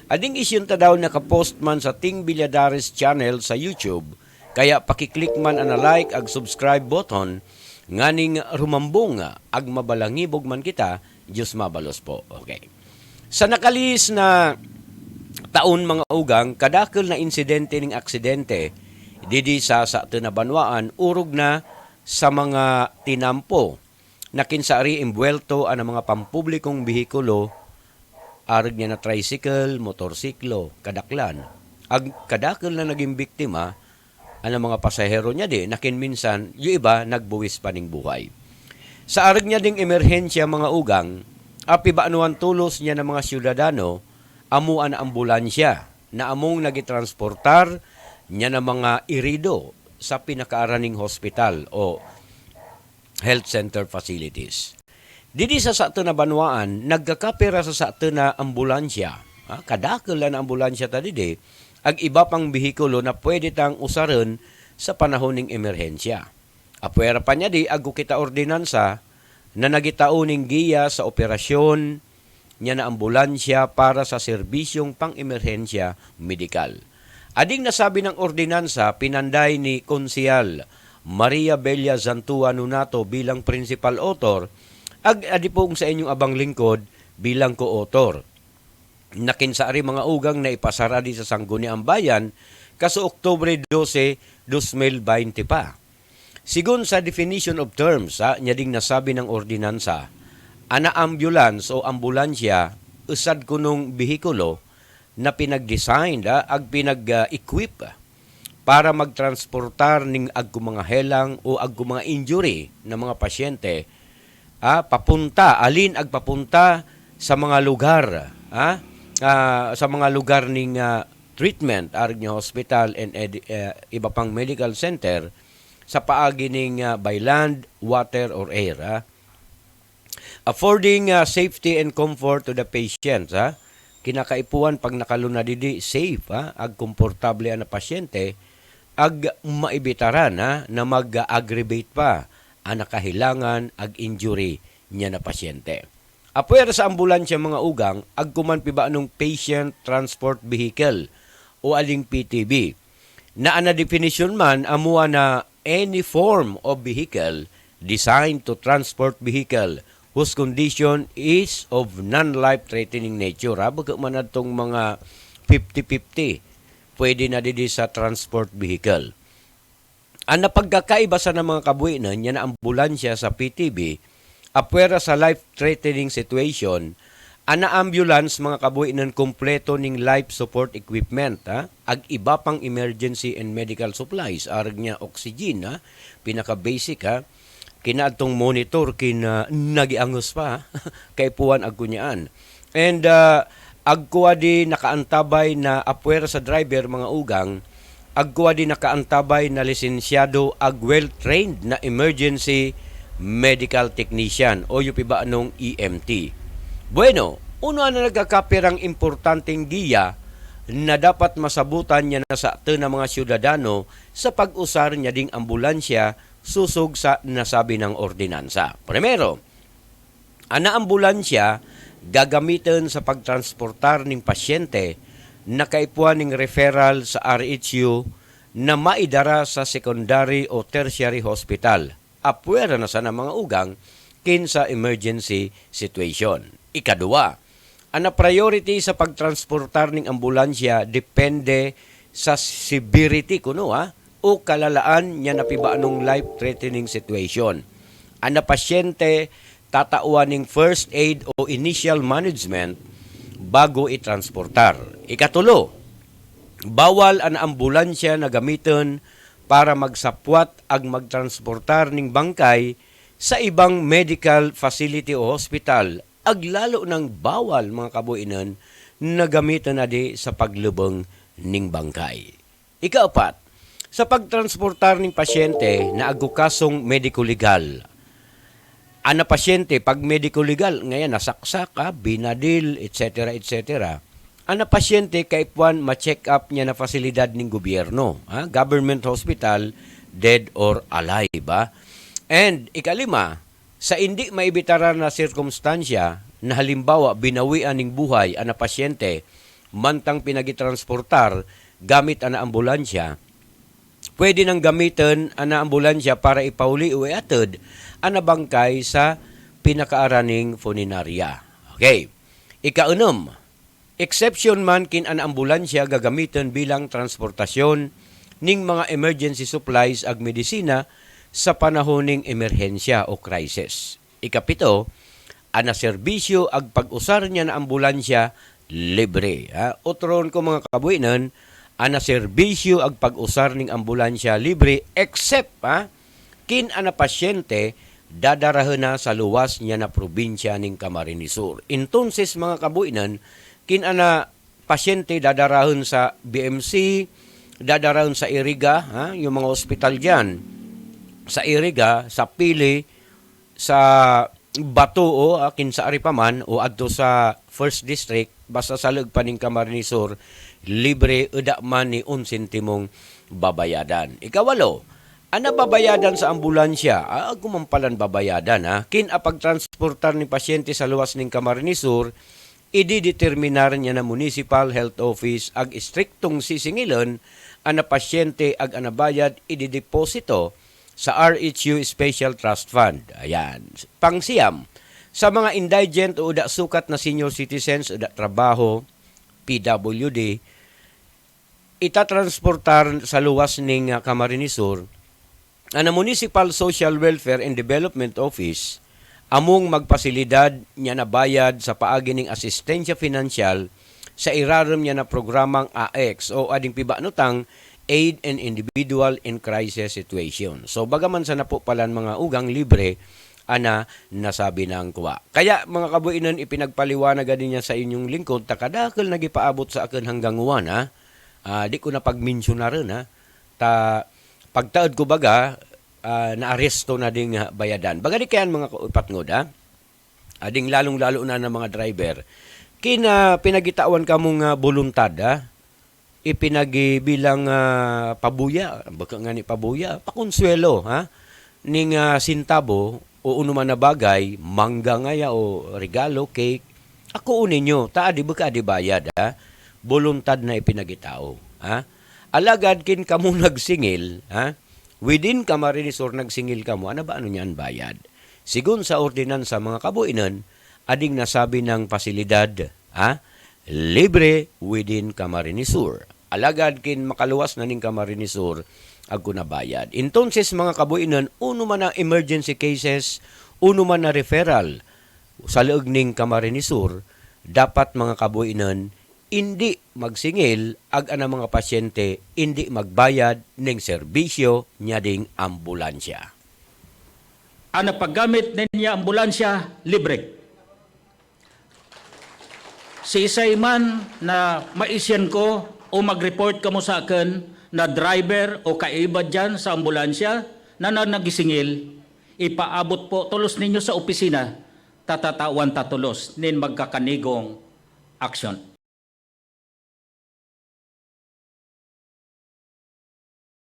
Ading isyon ta daw nakapost man sa Ting Villadares channel sa YouTube, kaya pakiclick man ana like ag subscribe button, nganing rumambong ag mabalangibog man kita, Diyos mabalos po. Okay. Sa nakalis na taon mga ugang, kadakil na insidente ning aksidente, didi sa Tinabanwaan, urog na sa mga tinampo na kinsari imbuelto ang mga pampublikong bihikulo, arag niya na tricycle, motorsiklo, kadaklan. Ag kadakil na naging biktima, ang mga pasahero niya di, nakin minsan, yung iba, nagbuwis pa ning buhay. Sa arag niya ding emerhensya mga ugang, api ba anuan tulos niya ng mga syudadano, amuan na ambulansya, na among nagitransportar niya ng mga irido sa pinakaaraning hospital o health center facilities. Didi sa Tinabanwaan, nagkakapera sa na ambulansya. Kadakil na ambulansya ta didi, ag iba pang bihikulo na pwede tang usaron sa panahon ng emerhensya. Apwera pa niya di, agu kita ordinansa na nagitauning giya sa operasyon niya na ambulansya para sa serbisyong pang-emerhensya medikal. Ading nasabi ng ordinansa, pinanday ni Konsehal Maria Bella Zantua Nunato bilang principal author, ag adipong sa inyong abang lingkod bilang co-author. Nakinsari mga ugang na ipasara di sa Sangguniang Bayan kaso Oktubre 12, 2020 pa. Sigun sa definition of terms, niya ding nasabi ng ordinansa, ana ambulance o ambulansya, usad kunong bihikulo na pinag-design ag pinag-equip para magtransportar ning agko mga helang o agko mga injury ng mga pasyente papunta, alin ag papunta sa mga lugar, sa mga lugar ning treatment, arig nga hospital and iba pang medical center sa paagi ning by land, water, or air. Affording safety and comfort to the patients. Kinakaipuan pag nakaluna didi, safe, ag komportable na pasyente, ag maibitaran na mag-aggravate pa ang nakahilangan ag injury niya na pasyente. Apuwer sa ambulansya mga ugang, ag kuman piba anong patient transport vehicle o aling PTV. Na ana definition man, amua na any form of vehicle designed to transport vehicle whose condition is of non-life-threatening nature. Baga man itong mga 50-50, pwede na didi sa transport vehicle. Ang napagkakaiba sa mga kabuinan, yan na ambulansya sa PTV, apwera sa life-threatening situation, ana ambulance mga kabuinan kompleto ning life support equipment, ag iba pang emergency and medical supplies, arag niya oxygen, pinaka-basic, kinaadtong monitor kina nagiangos pa kay puwan agkunyaan. And agkuha di nakaantabay na apwera sa driver mga ugang, agkuha di nakaantabay na lisensyado ag well-trained na emergency medical technician o yung piba anong EMT. Bueno, uno na nagkakapirang importanteng giya na dapat masabutan niya na sa na mga syudadano sa pag-usar niya ding ambulansya susog sa nasabi ng ordinansa. Primero, ana ambulansya gagamitin sa pagtransportar ng pasyente na kaipuan ng referral sa RHU na maidara sa secondary o tertiary hospital. Apwera na sana mga ugang kinsa emergency situation. Ikadua, ana priority sa pagtransportar ng ambulansya depende sa severity kuno o kalalaan niya napiba anong life-threatening situation. Ana pasyente tatauan ng first aid o initial management bago itransportar. Ikatulo, bawal ang ambulansya na gamiton para magsapwat ag magtransportar ng bangkay sa ibang medical facility o hospital, ag lalo ng bawal mga kabuinan na gamiton na di sa paglubong ning bangkay. Ikaapat, sa pagtransportar ng pasyente na agukasong medico-legal. Ana pasyente, pag medico-legal, ngayon nasaksak, binadil, etc. etc. Ana pasyente, kaipuan ma-check up niya na fasilidad ng gobyerno, government hospital, dead or alive. And ikalima, sa hindi maibitaran na sirkumstansya na halimbawa binawian ng buhay ana pasyente mantang pinagitransportar gamit ana ambulansya, pwede nang gamiton ana ambulansya para ipauli o iatod ana bangkay sa pinakaaraning funeraria. Okay. Ikaunom, exception man kin ana ambulansya gagamiton bilang transportasyon ning mga emergency supplies ag medisina sa panahon ning emerhensya o crisis. Ikapito, ana serbisyo ag pag-usar niya na ambulansya libre. Otron ko mga kabuinan, ana serbisyo ag pag-usar ning ambulansya libre except kin ana pasyente dadarahan na sa luwas niya na probinsya ning Camarines Sur. Entonces mga kabuinan, kin ana pasyente dadarahan sa BMC, dadarahan sa Iriga, yung mga ospital diyan. Sa Iriga, sa Pili, sa Bato kin sa Aripaman o adto sa First District basta sa lug pa ning Camarines Sur, libre uda man ni 1 sentimong babayadan. Ikawalo, ana babayadan sa ambulansya, gumampalan babayadan kin pagtransportar ni pasyente sa luwas ning Camarines Sur, idideterminar niya na Municipal Health Office ag istriktong sisingilon ana pasyente ag ana bayad idideposito sa RHU Special Trust Fund. Ayan. Pangsiyam, sa mga indigent o uda sukat na senior citizens uda trabaho, PWD, itatransportar sa luwas ning Camarines Sur, ana Municipal Social Welfare and Development Office among magpasilidad niya na bayad sa paagi ning asistensya finansyal sa irarom niya na programang AX o ading pibanutang Aid and Individual in Crisis Situation. So bagaman sa napupalan mga ugang libre, ana nasabi ng kuwa. Kaya mga kabuinan, ipinagpaliwanag din niya sa inyong lingkod, takadakal nagipaabot sa akin hanggang uwan di ko na pagmensyon na rin pagtaod ko baga, naaresto na ding bayadan. Baga di kayan mga ipatngod ading lalong-lalo na ng mga driver. Kina pinagitawan ka mong voluntad ipinagibilang pabuya, baka nga ni pabuya, pakonsuelo ning sintabo o unuman na bagay, mangga ngaya o regalo, cake, ako unin nyo, di ba ka di bayad voluntad na ipinagitao. Alagad kin kamo nagsingil, within Camarines Sur nagsingil kamo, ano ba ano niyan bayad? Sigun sa ordinansa mga kabuinan, ading nasabi ng pasilidad, libre within Camarines Sur. Alagad kin makaluwas na ning Camarines Sur agko na bayad. Entonces mga kabuinan, uno man na emergency cases, uno man na referral sa leeg ning Camarines Sur, dapat mga kabuinan hindi magsingil ag ana mga pasyente hindi magbayad ning serbisyo nya ding ambulansya. Ana paggamit niya ambulansya libre. Si isay man na maisyan ko o mag-report ka mo sa akin na driver o kaiba dyan sa ambulansya na nagisingil, ipaabot po tulos ninyo sa opisina, tatatawan tatulos nin magkakanigong aksyon.